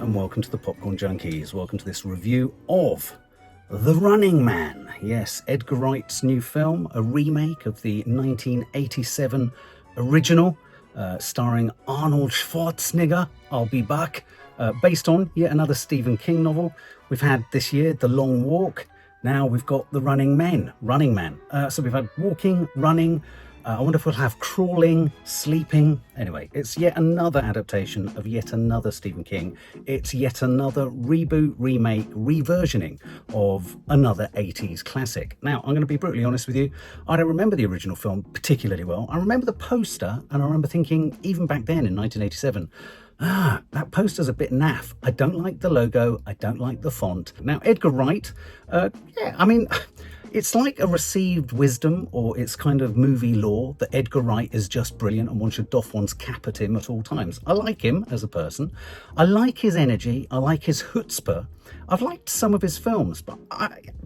and welcome to the Popcorn Junkies. Welcome to this review of The Running Man. Yes, Edgar Wright's new film, a remake of the 1987 original, starring Arnold Schwarzenegger, I'll Be Back, based on yet another Stephen King novel. We've had this year The Long Walk. Now we've got The Running Man. So we've had walking, running. I wonder if we'll have crawling, sleeping. Anyway, it's yet another adaptation of yet another Stephen King. It's yet another reboot, remake, reversioning of another 80s classic. Now, I'm going to be brutally honest with you. I don't remember the original film particularly well. I remember the poster, and I remember thinking, even back then in 1987, that poster's a bit naff. I don't like the logo. I don't like the font. Now, Edgar Wright, it's like a received wisdom, or it's kind of movie lore, that Edgar Wright is just brilliant and one should doff one's cap at him at all times. I like him as a person. I like his energy. I like his chutzpah. I've liked some of his films, but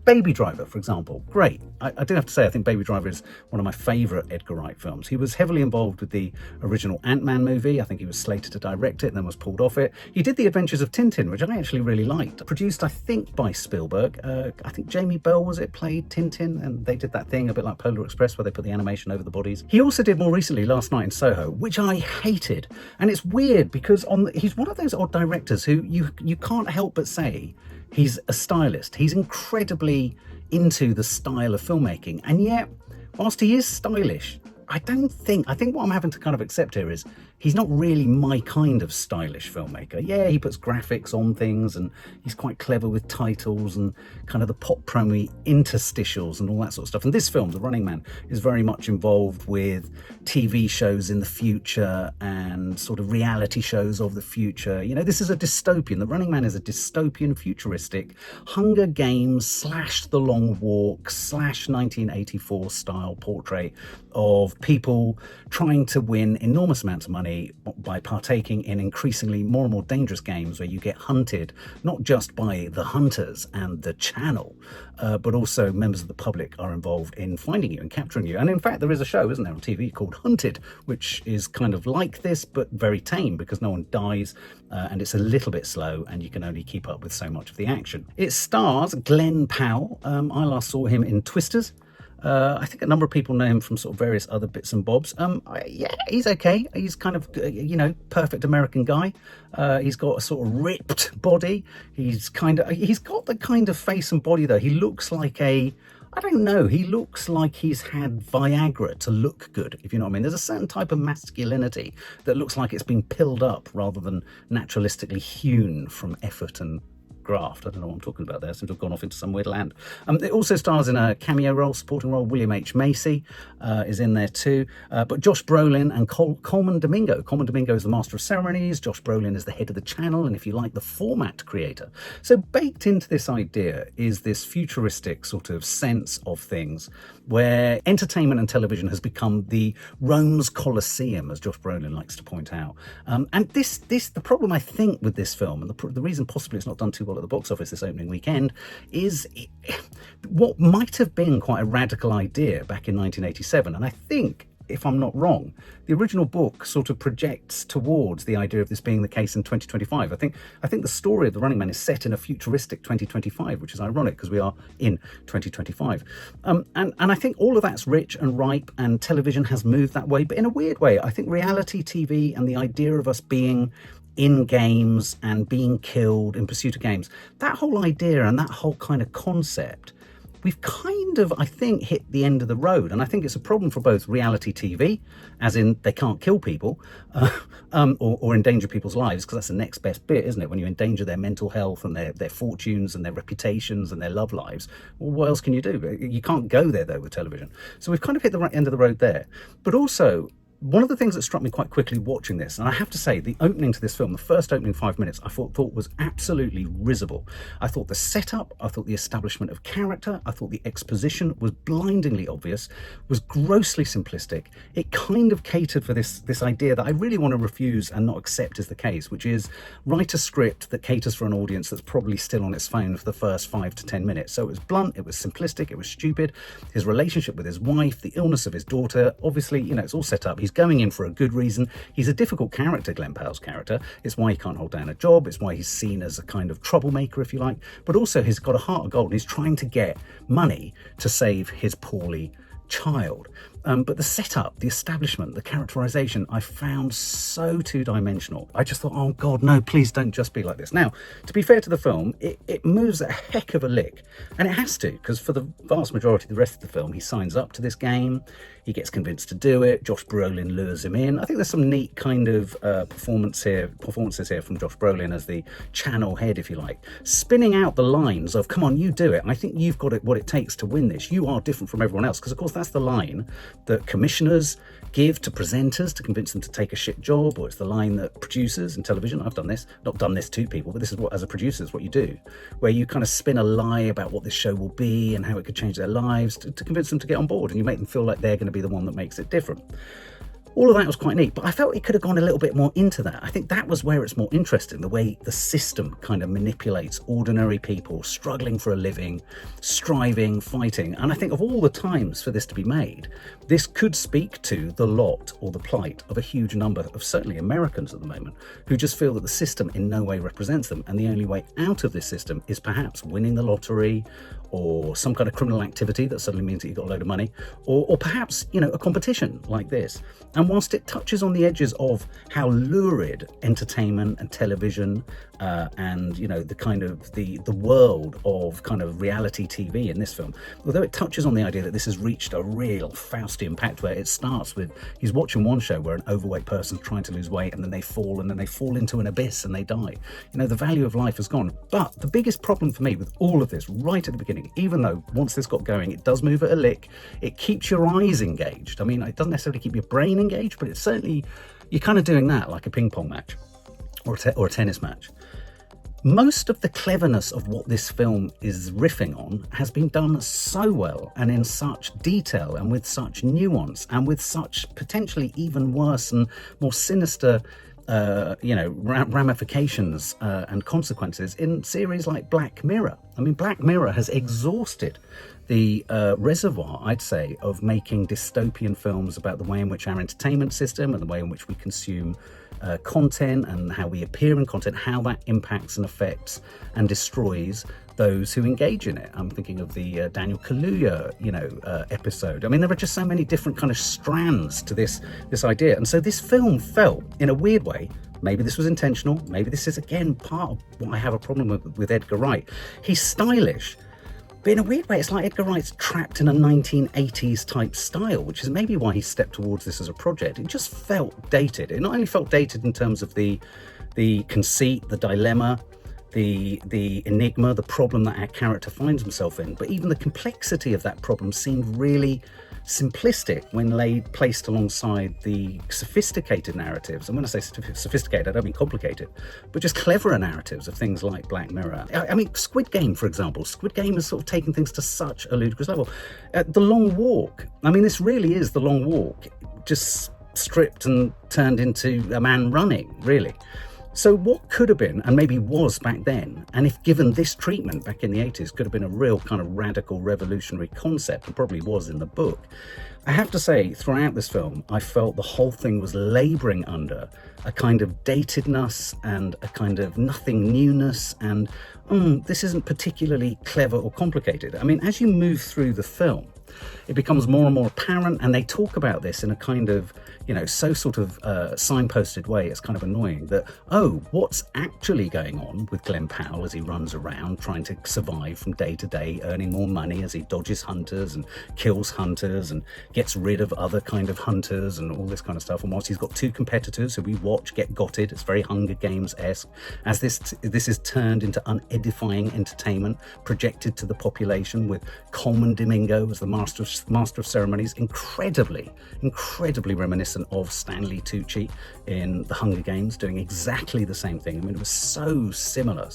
Baby Driver, for example, great. I do have to say, I think Baby Driver is one of my favourite Edgar Wright films. He was heavily involved with the original Ant-Man movie. I think he was slated to direct it and then was pulled off it. He did The Adventures of Tintin, which I actually really liked. Produced, I think, by Spielberg. I think Jayme Bell, was it, played Tintin, and they did that thing a bit like Polar Express where they put the animation over the bodies. He also did more recently Last Night in Soho, which I hated. And it's weird because he's one of those odd directors who you can't help but say he's a stylist. He's incredibly into the style of filmmaking. And yet, whilst he is stylish, I think what I'm having to kind of accept here is he's not really my kind of stylish filmmaker. Yeah, he puts graphics on things and he's quite clever with titles and kind of the pop promo interstitials and all that sort of stuff. And this film, The Running Man, is very much involved with TV shows in the future and sort of reality shows of the future. You know, this is a dystopian. The Running Man is a dystopian, futuristic Hunger Games / The Long Walk / 1984 style portrait of people trying to win enormous amounts of money by partaking in increasingly more and more dangerous games where you get hunted, not just by the hunters and the channel, but also members of the public are involved in finding you and capturing you. And in fact, there is a show, isn't there, on TV called Hunted, which is kind of like this, but very tame because no one dies, and it's a little bit slow and you can only keep up with so much of the action. It stars Glen Powell. I last saw him in Twisters. I think a number of people know him from sort of various other bits and bobs. Yeah, he's okay. He's kind of, perfect American guy. He's got a sort of ripped body. He's got the kind of face and body, though. He looks like he looks like he's had Viagra to look good, if you know what I mean. There's a certain type of masculinity that looks like it's been pilled up rather than naturalistically hewn from effort and graft. I don't know what I'm talking about there. I seem to have gone off into some weird land. It also stars in a cameo role, supporting role. William H. Macy is in there too. But Josh Brolin and Colman Domingo. Colman Domingo is the master of ceremonies. Josh Brolin is the head of the channel, and if you like, the format creator. So baked into this idea is this futuristic sort of sense of things where entertainment and television has become the Rome's Colosseum, as Josh Brolin likes to point out. And the problem I think with this film, and the reason possibly it's not done too well at the box office this opening weekend, is what might have been quite a radical idea back in 1987. And I think, if I'm not wrong, the original book sort of projects towards the idea of this being the case in 2025. I think the story of The Running Man is set in a futuristic 2025, which is ironic because we are in 2025. And I think all of that's rich and ripe, and television has moved that way. But in a weird way, I think reality TV and the idea of us being in games and being killed in pursuit of games, that whole idea and that whole kind of concept, we've kind of, I think, hit the end of the road. And I think it's a problem for both reality TV, as in they can't kill people or endanger people's lives, because that's the next best bit, isn't it? When you endanger their mental health and their fortunes and their reputations and their love lives, well, what else can you do? You can't go there, though, with television. So we've kind of hit the right end of the road there. But also, one of the things that struck me quite quickly watching this, and I have to say, the opening to this film, the first opening 5 minutes, I thought was absolutely risible. I thought the setup, I thought the establishment of character, I thought the exposition was blindingly obvious, was grossly simplistic. It kind of catered for this idea that I really want to refuse and not accept as the case, which is write a script that caters for an audience that's probably still on its phone for the first 5 to 10 minutes. So it was blunt, it was simplistic, it was stupid. His relationship with his wife, the illness of his daughter, obviously, it's all set up. He's He's going in for a good reason. He's a difficult character, Glen Powell's character. It's why he can't hold down a job. It's why he's seen as a kind of troublemaker, if you like. But also he's got a heart of gold and he's trying to get money to save his poorly child. But the setup, the establishment, the characterization, I found so two-dimensional. I just thought, oh God, no, please don't just be like this. Now, to be fair to the film, it moves a heck of a lick. And it has to, because for the vast majority of the rest of the film, he signs up to this game. He gets convinced to do it. Josh Brolin lures him in. I think there's some neat kind of performances here from Josh Brolin as the channel head, if you like, spinning out the lines of, come on, you do it. I think you've got what it takes to win this. You are different from everyone else. Because, of course, that's the line that commissioners give to presenters to convince them to take a shit job, or it's the line that producers in television, I've done this, not done this to people, but this is what, as a producer, is what you do, where you kind of spin a lie about what this show will be and how it could change their lives to convince them to get on board, and you make them feel like they're going to be the one that makes it different. All of that was quite neat, but I felt it could have gone a little bit more into that. I think that was where it's more interesting, the way the system kind of manipulates ordinary people struggling for a living, striving, fighting. And I think of all the times for this to be made, this could speak to the lot or the plight of a huge number of certainly Americans at the moment who just feel that the system in no way represents them. And the only way out of this system is perhaps winning the lottery, or some kind of criminal activity that suddenly means that you've got a load of money, or perhaps, you know, a competition like this. And whilst it touches on the edges of how lurid entertainment and television and, you know, the kind of the world of kind of reality TV in this film, although it touches on the idea that this has reached a real Faustian pact, where it starts with he's watching one show where an overweight person's trying to lose weight and then they fall into an abyss and they die. You know, the value of life has gone. But the biggest problem for me with all of this right at the beginning, even though once this got going, it does move at a lick, it keeps your eyes engaged. I mean, it doesn't necessarily keep your brain engaged, but it's certainly, you're kind of doing that like a ping pong match or a tennis match. Most of the cleverness of what this film is riffing on has been done so well and in such detail and with such nuance and with such potentially even worse and more sinister ramifications and consequences in series like Black Mirror. I mean, Black Mirror has exhausted the reservoir, I'd say, of making dystopian films about the way in which our entertainment system and the way in which we consume content and how we appear in content, how that impacts and affects and destroys those who engage in it. I'm thinking of the Daniel Kaluuya, episode. I mean, there are just so many different kind of strands to this idea. And so this film felt, in a weird way, maybe this was intentional, maybe this is, again, part of what I have a problem with Edgar Wright. He's stylish, but in a weird way, it's like Edgar Wright's trapped in a 1980s type style, which is maybe why he stepped towards this as a project. It just felt dated. It not only felt dated in terms of the conceit, the dilemma, the enigma, the problem that our character finds himself in, but even the complexity of that problem seemed really simplistic when placed alongside the sophisticated narratives. And when I say sophisticated, I don't mean complicated, but just cleverer narratives of things like Black Mirror. I mean, Squid Game, for example. Squid Game has sort of taken things to such a ludicrous level. The Long Walk. I mean, this really is The Long Walk, just stripped and turned into a man running, really. So what could have been, and maybe was back then, and if given this treatment back in the 80s, could have been a real kind of radical revolutionary concept, and probably was in the book. I have to say, throughout this film, I felt the whole thing was labouring under a kind of datedness and a kind of nothing newness, and this isn't particularly clever or complicated. I mean, as you move through the film, it becomes more and more apparent, and they talk about this in a kind of, so sort of signposted way. It's kind of annoying that, what's actually going on with Glen Powell as he runs around trying to survive from day to day, earning more money as he dodges hunters and kills hunters and gets rid of other kind of hunters and all this kind of stuff. And whilst he's got two competitors who we watch get gotted, it's very Hunger Games-esque, as this is turned into unedifying entertainment projected to the population, with Colman Domingo as the master of ceremonies, incredibly reminiscent of Stanley Tucci in the Hunger Games, doing exactly the same thing. I mean, it was so similar.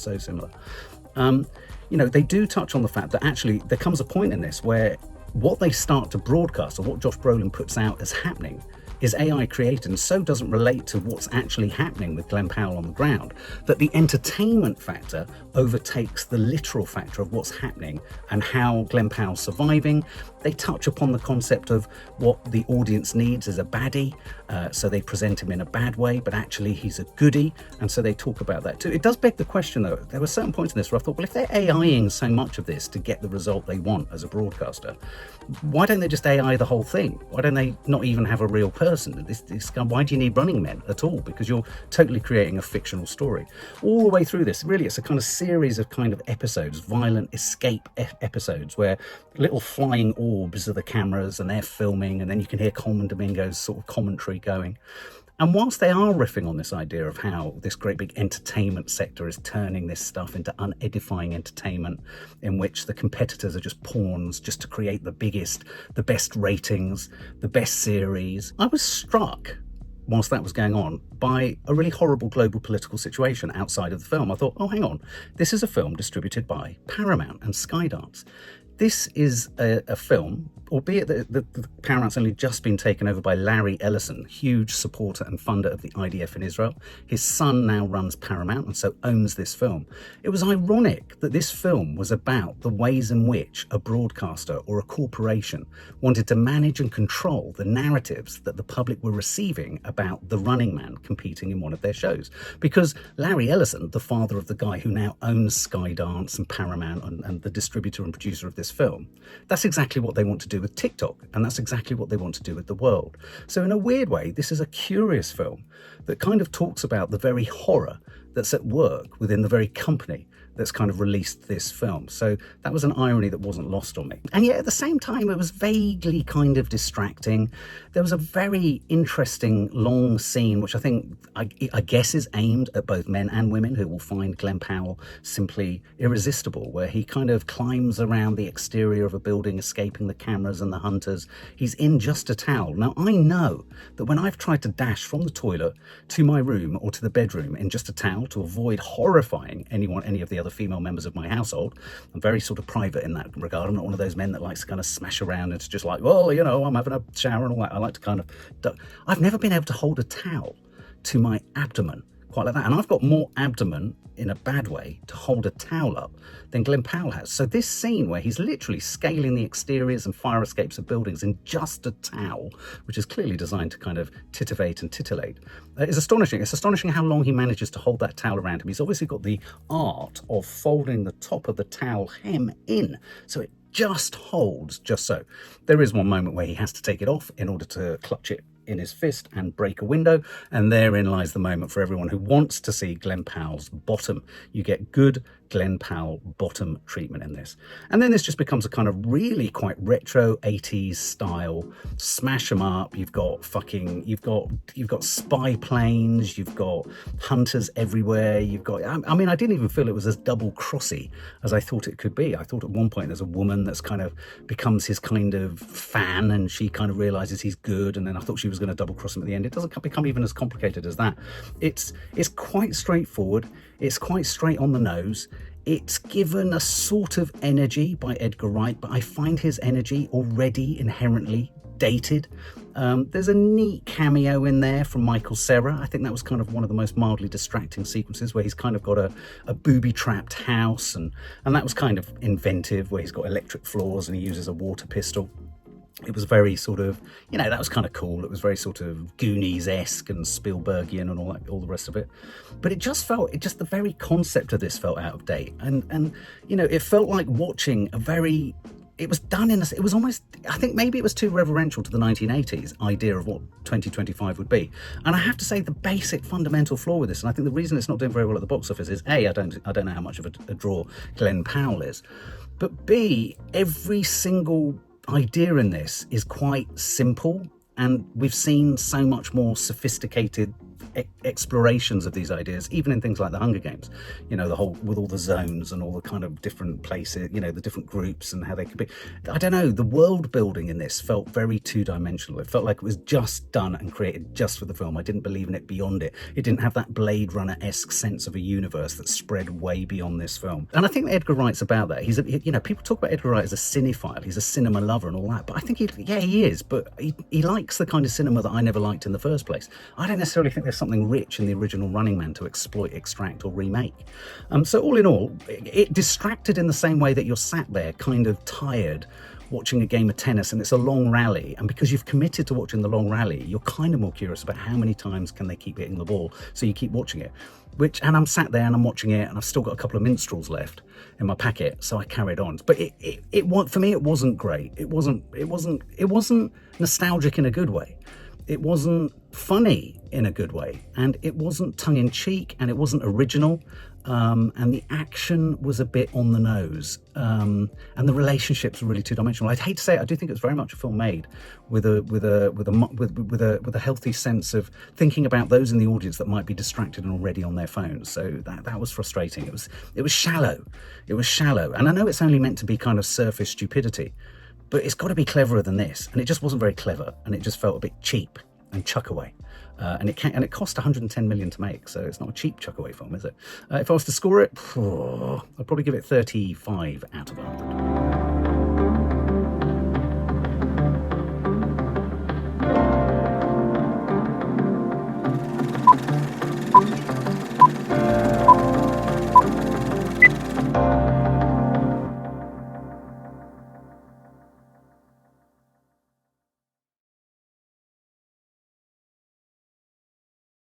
They do touch on the fact that actually there comes a point in this where what they start to broadcast, or what Josh Brolin puts out as happening, is AI created and so doesn't relate to what's actually happening with Glen Powell on the ground, that the entertainment factor overtakes the literal factor of what's happening and how Glen Powell's surviving. They touch upon the concept of what the audience needs is a baddie, so they present him in a bad way, but actually he's a goodie, and so they talk about that too. It does beg the question though, there were certain points in this where I thought, well, if they're AIing so much of this to get the result they want as a broadcaster, why don't they just AI the whole thing? Why don't they not even have a real person? Why do you need running men at all? Because you're totally creating a fictional story. All the way through this, really, it's a kind of series of kind of episodes, violent escape episodes, where little flying orbs are the cameras and they're filming, and then you can hear Colman Domingo's sort of commentary going. And whilst they are riffing on this idea of how this great big entertainment sector is turning this stuff into unedifying entertainment in which the competitors are just pawns just to create the biggest, the best ratings, the best series, I was struck, whilst that was going on, by a really horrible global political situation outside of the film. I thought, oh, hang on, this is a film distributed by Paramount and Skydance. This is a film, albeit that the Paramount's only just been taken over by Larry Ellison, huge supporter and funder of the IDF in Israel. His son now runs Paramount and so owns this film. It was ironic that this film was about the ways in which a broadcaster or a corporation wanted to manage and control the narratives that the public were receiving about the running man competing in one of their shows. Because Larry Ellison, the father of the guy who now owns Skydance and Paramount and the distributor and producer of this film, that's exactly what they want to do with TikTok, and that's exactly what they want to do with the world. So in a weird way, this is a curious film that kind of talks about the very horror that's at work within the very company that's kind of released this film. So that was an irony that wasn't lost on me. And yet at the same time, it was vaguely kind of distracting. There was a very interesting long scene, which I guess is aimed at both men and women who will find Glen Powell simply irresistible, where he kind of climbs around the exterior of a building, escaping the cameras and the hunters. He's in just a towel. Now, I know that when I've tried to dash from the toilet to my room or to the bedroom in just a towel to avoid horrifying any of the other female members of my household, I'm very sort of private in that regard. I'm not one of those men that likes to kind of smash around. It's just like, well, you know, I'm having a shower and all that. I like to kind of, I've never been able to hold a towel to my abdomen quite like that. And I've got more abdomen in a bad way to hold a towel up than Glen Powell has. So this scene where he's literally scaling the exteriors and fire escapes of buildings in just a towel, which is clearly designed to kind of titivate and titillate, is astonishing. It's astonishing how long he manages to hold that towel around him. He's obviously got the art of folding the top of the towel hem in, so it just holds just so. There is one moment where he has to take it off in order to clutch it in his fist and break a window, and therein lies the moment for everyone who wants to see Glen Powell's bottom. You get good Glen Powell bottom treatment in this. And then this just becomes a kind of really quite retro 80s style smash 'em up. You've got spy planes, you've got hunters everywhere, you've got, I mean, I didn't even feel it was as double crossy as I thought it could be. I thought at one point there's a woman that's kind of becomes his kind of fan, and she kind of realizes he's good, and then I thought she was going to double cross him at the end. It doesn't become even as complicated as that. It's quite straightforward. It's quite straight on the nose. It's given a sort of energy by Edgar Wright, but I find his energy already inherently dated. There's a neat cameo in there from Michael Cera. I think that was kind of one of the most mildly distracting sequences, where he's kind of got a booby-trapped house, and that was kind of inventive, where he's got electric floors and he uses a water pistol. It was very sort of, you know, that was kind of cool. It was very sort of Goonies-esque and Spielbergian and all the rest of it. But the very concept of this felt out of date. And you know, it felt like watching it was done it was almost, I think maybe it was too reverential to the 1980s idea of what 2025 would be. And I have to say, the basic fundamental flaw with this, and I think the reason it's not doing very well at the box office is A, I don't know how much of a draw Glen Powell is, but B, every single idea in this is quite simple, and we've seen so much more sophisticated explorations of these ideas, even in things like the Hunger Games, you know, the whole with all the zones and all the kind of different places, you know, the different groups and how they could be. I don't know, the world building in this felt very two-dimensional. It felt like it was just done and created just for the film. I didn't believe in it beyond it. It didn't have that Blade Runner-esque sense of a universe that spread way beyond this film. And I think Edgar Wright's about that. People talk about Edgar Wright as a cinephile, he's a cinema lover and all that, but I think he is, but he likes likes the kind of cinema that I never liked in the first place. I don't necessarily think there's something rich in the original Running Man to exploit, extract or remake. So all in all, it distracted in the same way that you're sat there kind of tired watching a game of tennis and it's a long rally, and because you've committed to watching the long rally, you're kind of more curious about how many times can they keep hitting the ball, so you keep watching it. And I'm sat there and I'm watching it, and I've still got a couple of minstrels left in my packet, so I carried on. But for me, it wasn't great. It wasn't nostalgic in a good way. It wasn't funny in a good way, and it wasn't tongue-in-cheek, and it wasn't original, and the action was a bit on the nose, and the relationships were really two-dimensional. I'd hate to say it, I do think it's very much a film made with a healthy sense of thinking about those in the audience that might be distracted and already on their phones. So that was frustrating. It was shallow. It was shallow, and I know it's only meant to be kind of surface stupidity, but it's got to be cleverer than this, and it just wasn't very clever, and it just felt a bit cheap and chuck away. And it cost 110 million to make, so it's not a cheap chuck away film, is it? If I was to score it, I'd probably give it 35 out of 100.